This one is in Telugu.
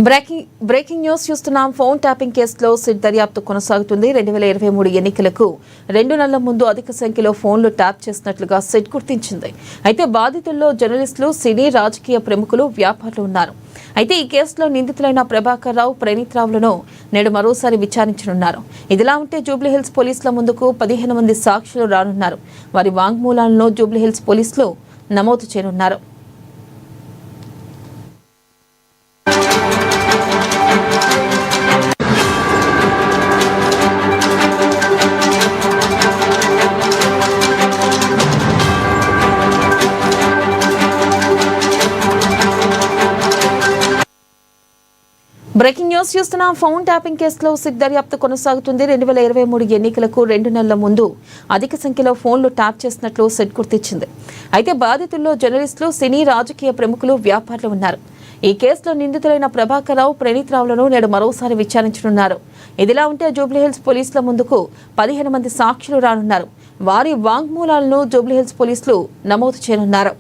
బ్రేకింగ్ న్యూస్ చూస్తున్నాం. ఫోన్ ట్యాపింగ్ కేసులో సిట్ దర్యాప్తు కొనసాగుతుంది. 2023 ఎన్నికలకు 2 నెలల ముందు అధిక సంఖ్యలో ఫోన్లు ట్యాప్ చేసినట్లుగా సిట్ గుర్తించింది. అయితే బాధితుల్లో జర్నలిస్టులు, సినీ, రాజకీయ ప్రముఖులు, వ్యాపారులు ఉన్నారు. అయితే ఈ కేసులో నిందితులైన ప్రభాకర్ రావు, ప్రణీత్ రావులను నేడు మరోసారి విచారించనున్నారు. ఇదిలా ఉంటే జూబ్లీహిల్స్ పోలీసుల ముందుకు 15 మంది సాక్షులు రానున్నారు. వారి వాంగ్మూలాలను జూబ్లీహిల్స్ పోలీసులు నమోదు చేయనున్నారు. బ్రేకింగ్ న్యూస్ చూస్తున్నాం. ఫోన్ ట్యాపింగ్ కేసులో సిట్ దర్యాప్తు కొనసాగుతుంది. 2023 ఎన్నికలకు 2 నెలల ముందు అధిక సంఖ్యలో ఫోన్లు ట్యాప్ చేసినట్లు సిట్ గుర్తించింది. అయితే బాధితుల్లో జర్నలిస్టులు, సినీ, రాజకీయ ప్రముఖులు, వ్యాపారులు ఉన్నారు. ఈ కేసులో నిందితులైన ప్రభాకర్ రావు, ప్రణీత్ రావులను నేడు మరోసారి విచారించనున్నారు. ఇదిలా ఉంటే జూబ్లీహిల్స్ పోలీసుల ముందుకు 15 మంది సాక్షులు రానున్నారు. వారి వాంగ్మూలాలను జూబ్లీహిల్స్ పోలీసులు నమోదు చేయనున్నారు.